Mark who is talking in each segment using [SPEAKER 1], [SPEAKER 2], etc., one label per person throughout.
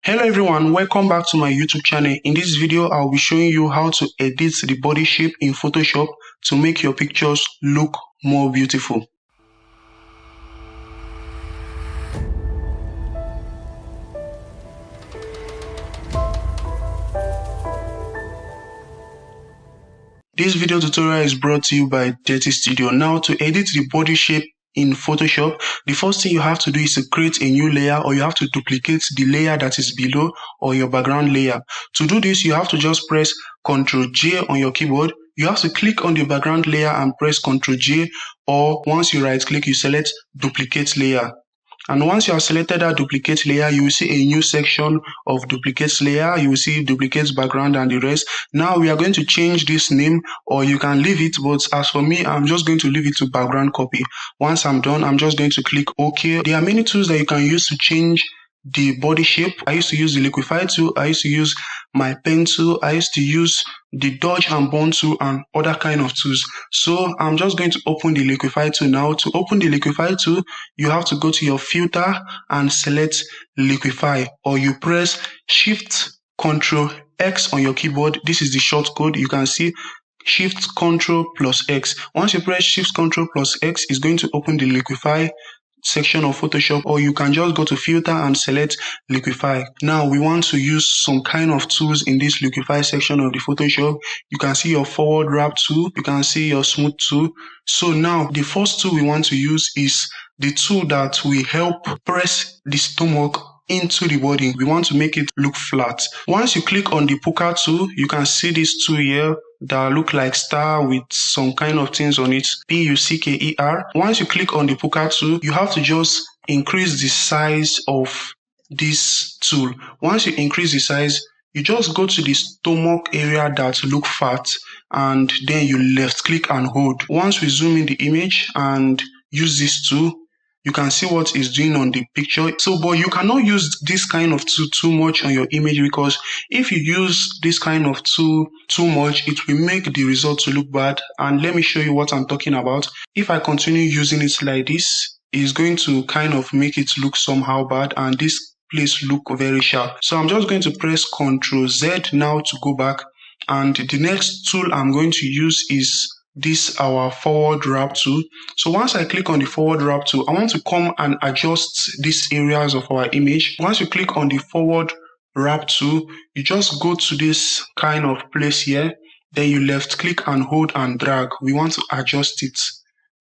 [SPEAKER 1] Hello everyone, welcome back to my YouTube channel. In this video, I'll be showing you how to edit the body shape in Photoshop to make your pictures look more beautiful. This video tutorial is brought to you by Dirty Studio. Now, to edit the body shape in Photoshop, the first thing you have to do is to create a new layer, or you have to duplicate the layer that is below or your background layer. To do this, you have to just press Ctrl J on your keyboard. You have to click on the background layer and press Ctrl J, or once you right click, you select duplicate layer. And once you have selected that duplicate layer, you will see a new section of duplicate layer. You will see duplicate background and the rest. Now we are going to change this name, or you can leave it. But as for me, I'm just going to leave it to background copy. Once I'm done, I'm just going to click OK. There are many tools that you can use to change the body shape. I used to use the liquify tool. I used to use my pen tool. I used to use the dodge and burn tool and other kind of tools. So I'm just going to open the liquify tool now. To open the liquify tool, you have to go to your filter and select liquify, or you press Shift Ctrl X on your keyboard. This is the shortcode. You can see Shift Ctrl plus X. Once you press Shift Ctrl plus X, it's going to open the liquify section of Photoshop, or you can just go to filter and select liquify. Now we want to use some kind of tools in this liquify section of the Photoshop. You can see your forward wrap tool, you can see your smooth tool. So now the first tool we want to use is the tool that will help press the stomach into the body. We want to make it look flat. Once you click on the pucker tool, you can see this tool here that look like star with some kind of things on it, Pucker. Once you click on the pucker tool, you have to just increase the size of this tool. Once you increase the size, you just go to the stomach area that look fat, and then you left click and hold. Once we zoom in the image and use this tool, you can see what it's doing on the picture. So, but you cannot use this kind of tool too much on your image, because if you use this kind of tool too much, it will make the result to look bad. And let me show you what I'm talking about. If I continue using it like this, it's going to kind of make it look somehow bad, and this place look very sharp. So I'm just going to press Ctrl Z now to go back. And the next tool I'm going to use is this our forward wrap tool. So once I click on the forward wrap tool, I want to come and adjust these areas of our image. Once you click on the forward wrap tool, you just go to this kind of place here, then you left click and hold and drag. We want to adjust it.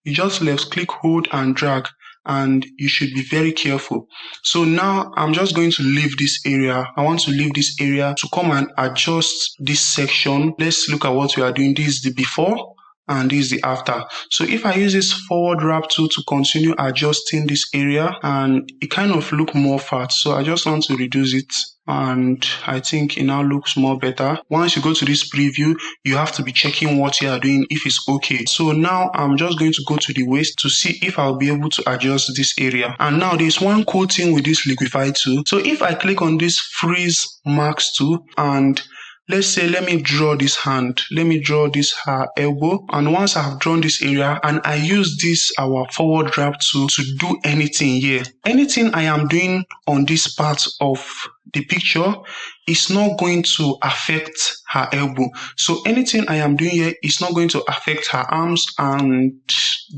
[SPEAKER 1] You just left click, hold and drag, and you should be very careful. So now I'm just going to leave this area. I want to leave this area to come and adjust this section. Let's look at what we are doing. This is the before and this is the after. So if I use this forward wrap tool to continue adjusting this area, and it kind of look more fat, so I just want to reduce it, and I think it now looks more better. Once you go to this preview, you have to be checking what you are doing if it's okay. So now I'm just going to go to the waist to see if I'll be able to adjust this area. And now there's one cool thing with this liquify tool. So if I click on this freeze marks tool, and let's say, let me draw this hand, let me draw this her elbow, and once I've drawn this area and I use this our forward wrap tool to do anything here, anything I am doing on this part of the picture is not going to affect her elbow. So anything I am doing here is not going to affect her arms and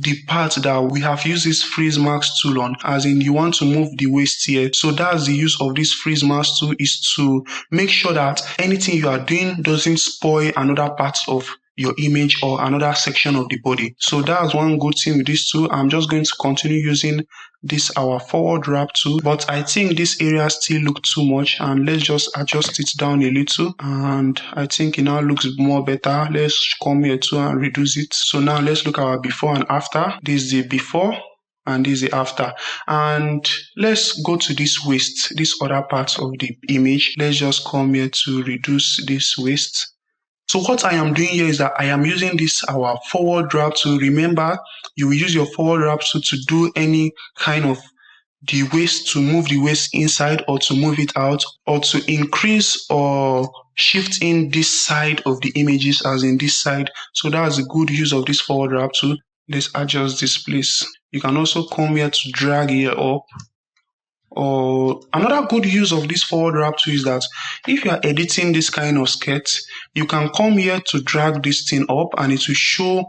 [SPEAKER 1] the part that we have used this freeze marks tool on, as in you want to move the waist here. So that's the use of this freeze marks tool, is to make sure that anything you are doing doesn't spoil another part of your image or another section of the body. So that's one good thing with this tool. I'm just going to continue using this our forward wrap tool, but I think this area still look too much, and let's just adjust it down a little, and I think it now looks more better. Let's come here too and reduce it. So now let's look at our before and after. This is the before and this is the after. And let's go to this waist, this other part of the image. Let's just come here to reduce this waist. So what I am doing here is that I am using this our forward wrap tool. Remember, you will use your forward wrap tool to do any kind of the waist, to move the waist inside or to move it out, or to increase or shift in this side of the images, as in this side. So that's a good use of this forward wrap tool. Let's adjust this place. You can also come here to drag here up Or another good use of this forward wrap tool is that if you are editing this kind of skirt, you can come here to drag this thing up and it will show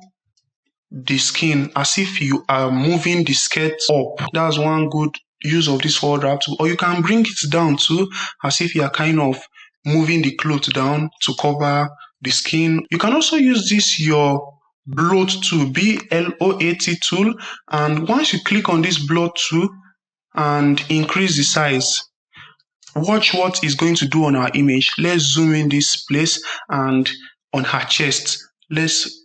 [SPEAKER 1] the skin as if you are moving the skirt up. That's one good use of this forward wrap tool. Or you can bring it down too, as if you are kind of moving the cloth down to cover the skin. You can also use this your bloat tool, B-L-O-A-T tool, and once you click on this bloat tool and increase the size, watch what it's going to do on our image. Let's zoom in this place, and on her chest, let's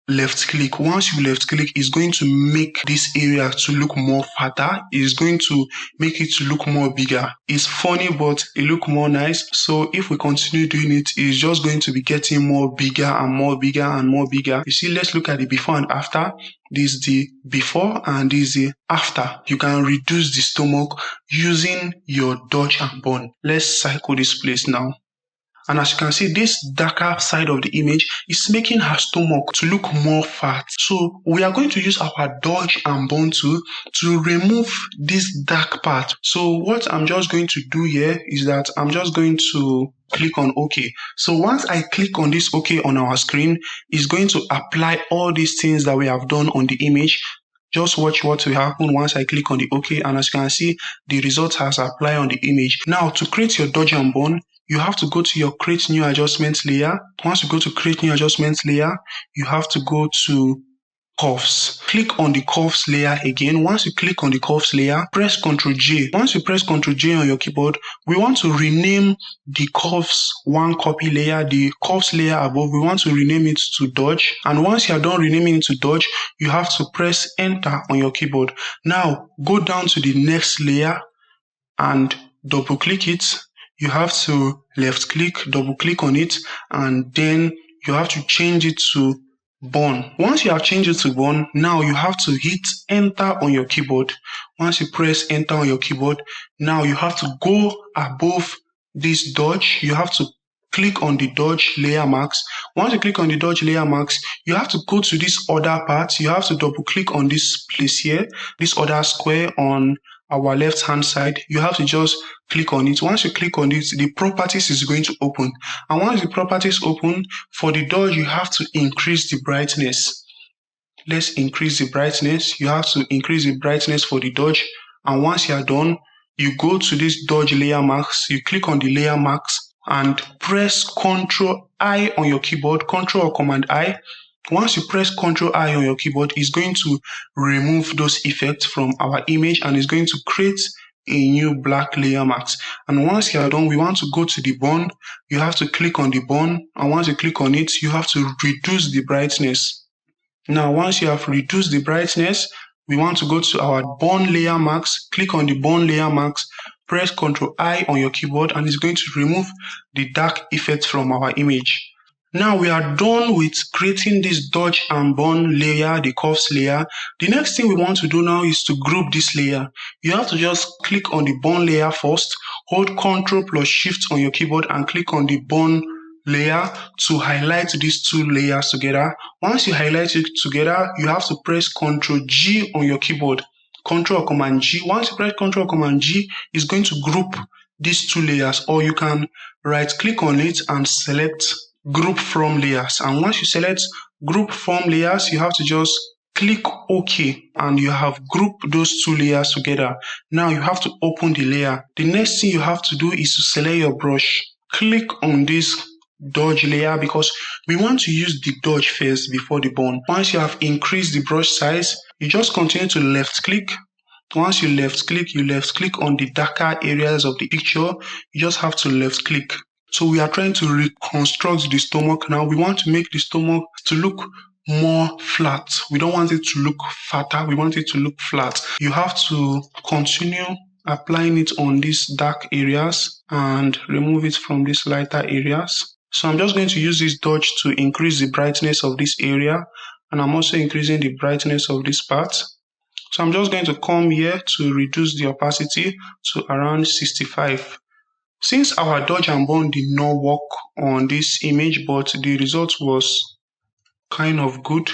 [SPEAKER 1] left click. Once you left click, it's going to make this area to look more fatter. It's going to make it to look more bigger. It's funny, but it look more nice. So if we continue doing it, it's just going to be getting more bigger and more bigger and more bigger. You see, let's look at the before and after. This is the before and this is the after. You can reduce the stomach using your dodge and burn. Let's cycle this place now. And as you can see, this darker side of the image is making her stomach to look more fat. So we are going to use our dodge and burn tool to remove this dark part. So what I'm just going to do here is that I'm just going to click on OK. So once I click on this OK on our screen, it's going to apply all these things that we have done on the image. Just watch what will happen once I click on the OK, and as you can see, the result has applied on the image. Now, to create your dodge and burn, you have to go to your create new adjustment layer. Once you go to create new adjustment layer, you have to go to curves. Click on the curves layer again. Once you click on the curves layer, press Ctrl J. Once you press Ctrl J on your keyboard, we want to rename the curves one copy layer, the curves layer above, we want to rename it to dodge. And once you are done renaming it to dodge, you have to press enter on your keyboard. Now go down to the next layer and double click it. You have to left click, double click on it, and then you have to change it to burn. Once you have changed it to burn, now you have to hit enter on your keyboard. Once you press enter on your keyboard, now you have to go above this dodge. You have to click on the dodge layer marks. Once you click on the dodge layer marks, you have to go to this other part. You have to double click on this place here, this other square on our left hand side. You have to just click on it. Once you click on it, the properties is going to open. And once the properties open, for the dodge, you have to increase the brightness. Let's increase the brightness. You have to increase the brightness for the dodge. And once you are done, you go to this dodge layer marks. You click on the layer marks and press Ctrl I on your keyboard, Ctrl or Command I. Once you press Ctrl I on your keyboard, it's going to remove those effects from our image and it's going to create a new black layer mask. And once you are done, we want to go to the burn. You have to click on the burn, and once you click on it, you have to reduce the brightness. Now, once you have reduced the brightness, we want to go to our burn layer mask. Click on the burn layer mask, press Ctrl I on your keyboard, and it's going to remove the dark effect from our image. Now we are done with creating this dodge and burn layer, the curves layer. The next thing we want to do now is to group this layer. You have to just click on the burn layer first, hold Ctrl plus Shift on your keyboard and click on the burn layer to highlight these two layers together. Once you highlight it together, you have to press Ctrl G on your keyboard, Ctrl or Command G. Once you press Ctrl or Command G, it's going to group these two layers, or you can right click on it and select group from layers. And once you select group from layers, you have to just click OK, and you have grouped those two layers together. Now you have to open the layer. The next thing you have to do is to select your brush. Click on this dodge layer because we want to use the dodge first before the burn. Once you have increased the brush size, you just continue to left click. Once you left click on the darker areas of the picture. You just have to left click. So we are trying to reconstruct the stomach now. We want to make the stomach to look more flat. We don't want it to look fatter. We want it to look flat. You have to continue applying it on these dark areas and remove it from these lighter areas. So I'm just going to use this dodge to increase the brightness of this area, and I'm also increasing the brightness of this part. So I'm just going to come here to reduce the opacity to around 65. Since our dodge and burn did not work on this image, but the result was kind of good,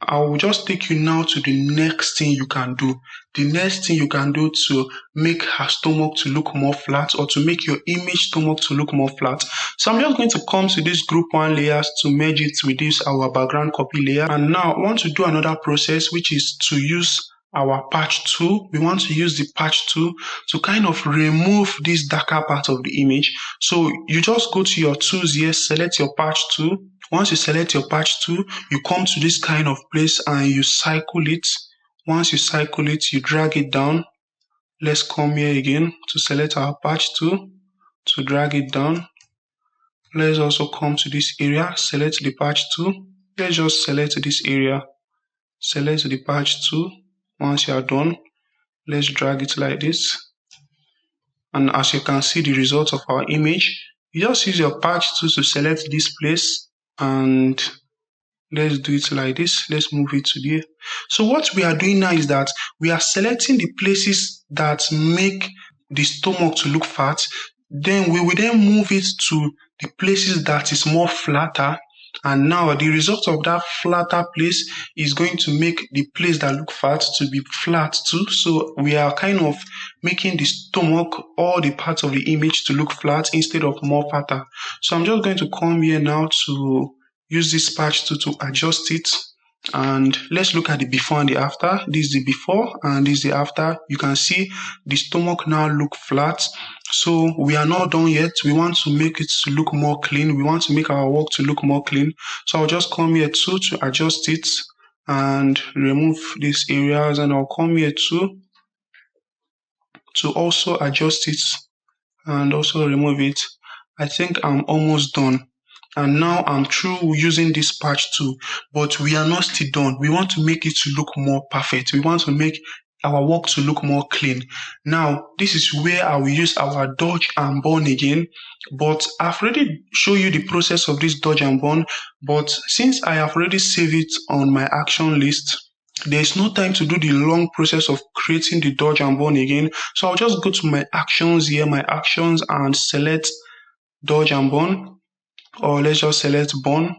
[SPEAKER 1] I will just take you now to the next thing you can do. The next thing you can do to make her stomach to look more flat, or to make your image stomach to look more flat. So I'm just going to come to this group 1 layers to merge it with this our background copy layer. And now I want to do another process, which is to use our patch tool. We want to use the patch tool to kind of remove this darker part of the image. So you just go to your tools here, select your patch tool. Once you select your patch tool, you come to this kind of place and you cycle it. Once you cycle it, you drag it down. Let's come here again to select our patch tool, to drag it down. Let's also come to this area, select the patch tool. Let's just select this area, select the patch tool. Once you are done, let's drag it like this. And as you can see the result of our image, you just use your patch tool to select this place, and let's do it like this. Let's move it to there. So what we are doing now is that we are selecting the places that make the stomach to look fat. Then we will then move it to the places that is more flatter. And now the result of that flatter place is going to make the place that look fat to be flat too. So we are kind of making the stomach, all the parts of the image, to look flat instead of more fatter. So I'm just going to come here now to use this patch tool to adjust it. And let's look at the before and the after. This is the before and this is the after. You can see the stomach now look flat. So we are not done yet. We want to make it to look more clean. We want to make our work to look more clean. So I'll just come here too to adjust it and remove these areas. And I'll come here too to also adjust it and also remove it. I think I'm almost done. And now I'm through using this patch tool, but we are not still done. We want to make it to look more perfect. We want to make our work to look more clean. Now, this is where I will use our dodge and burn again, but I've already shown you the process of this dodge and burn, but since I have already saved it on my action list, there is no time to do the long process of creating the dodge and burn again. So I'll just go to my actions here, my actions, and select dodge and burn. Or let's just select burn,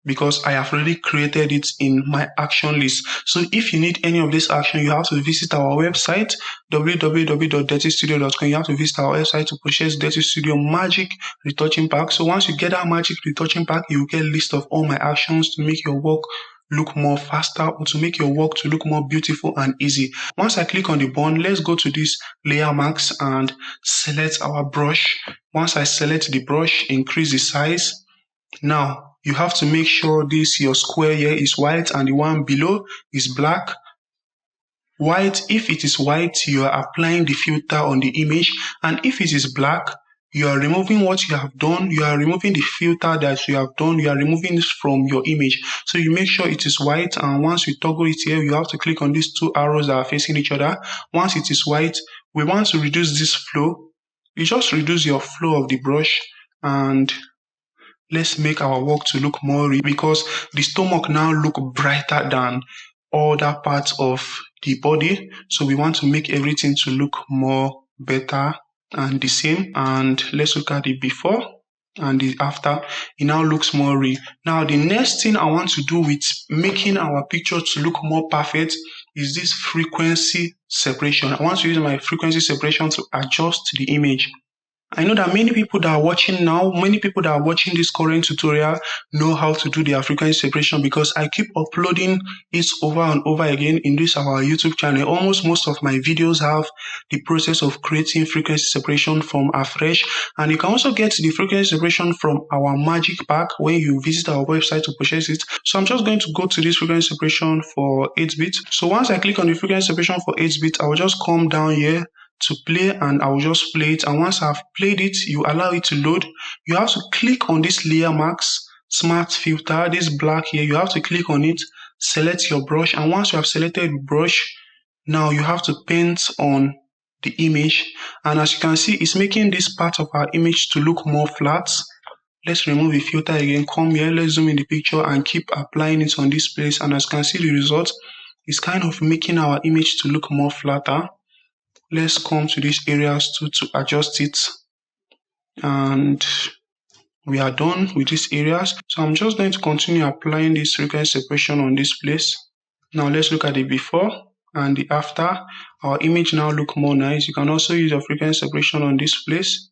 [SPEAKER 1] because I have already created it in my action list. So if you need any of this action, you have to visit our website, www.dirtystudio.com. You have to visit our website to purchase Dirty Studio Magic Retouching Pack. So once you get that Magic Retouching Pack, you will get a list of all my actions to make your work look more faster, or to make your work to look more beautiful and easy. Once I click on the burn, let's go to this layer mask and select our brush. Once I select the brush, increase the size. Now you have to make sure this your square here is white and the one below is black. White, if it is white, you are applying the filter on the image, and if it is black, you are removing what you have done. You are removing the filter that you have done. You are removing this from your image. So you make sure it is white, and once you toggle it here, you have to click on these two arrows that are facing each other. Once it is white, we want to reduce this flow. You just reduce your flow of the brush, and let's make our work to look more real, because the stomach now look brighter than other parts of the body. So we want to make everything to look more better and the same. And let's look at the before and the after. It now looks more real. Now the next thing I want to do with making our picture to look more perfect is this frequency separation. I want to use my frequency separation to adjust the image. I know that many people that are watching now, many people that are watching this current tutorial know how to do their frequency separation, because I keep uploading it over and over again in this our YouTube channel. Almost most of my videos have the process of creating frequency separation from afresh, and you can also get the frequency separation from our magic pack when you visit our website to purchase it. So I'm just going to go to this frequency separation for 8-bit. So once I click on the frequency separation for 8-bit, I will just come down here to play, and I will just play it. And once I've played it, you allow it to load. You have to click on this layer mask smart filter, this black here. You have to click on it, select your brush, and once you have selected the brush, now you have to paint on the image. And as you can see, it's making this part of our image to look more flat. Let's remove the filter again. Come here, let's zoom in the picture and keep applying it on this place. And as you can see, the result is kind of making our image to look more flatter. Let's come to these areas too to adjust it, and We are done with these areas. So I'm just going to continue applying this frequency separation on this place. Now let's look at the before and the after. Our image now look more nice. You can also use your frequency separation on this place.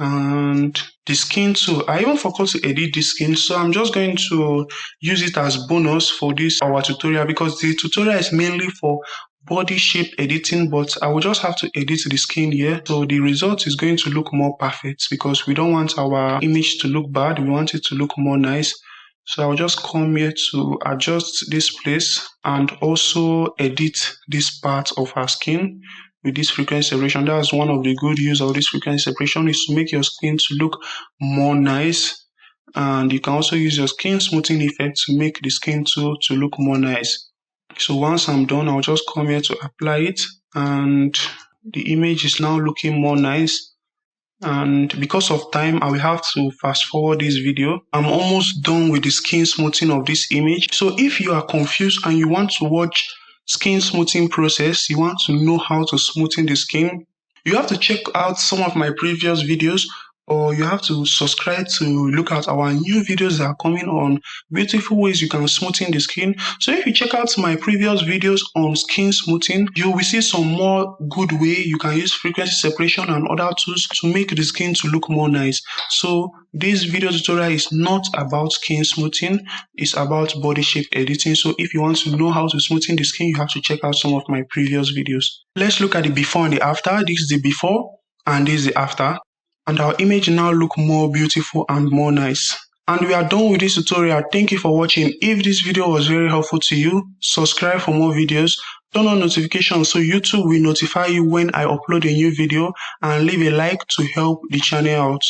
[SPEAKER 1] And the skin too. I even forgot to edit the skin, so I'm just going to use it as bonus for this our tutorial, because the tutorial is mainly for body shape editing, but I will just have to edit the skin here, so the result is going to look more perfect, because we don't want our image to look bad, we want it to look more nice. So I'll just come here to adjust this place and also edit this part of our skin with this frequency separation. That's one of the good use of this frequency separation, is to make your skin to look more nice. And you can also use your skin smoothing effect to make the skin to look more nice. So once I'm done, I'll just come here to apply it, and the image is now looking more nice. And because of time, I will have to fast forward this video. I'm almost done with the skin smoothing of this image. So if you are confused and you want to watch skin smoothing process, you want to know how to smoothen the skin, you have to check out some of my previous videos, or you have to subscribe to look at our new videos that are coming on beautiful ways you can smoothen the skin. So if you check out my previous videos on skin smoothing, you will see some more good way you can use frequency separation and other tools to make the skin to look more nice. So this video tutorial is not about skin smoothing, it's about body shape editing. So if you want to know how to smoothen the skin, you have to check out some of my previous videos. Let's look at the before and the after. This is the before and this is the after. And our image now look more beautiful and more nice. And we are done with this tutorial. Thank you for watching. If this video was very helpful to you, subscribe for more videos, turn on notifications so YouTube will notify you when I upload a new video, and leave a like to help the channel out.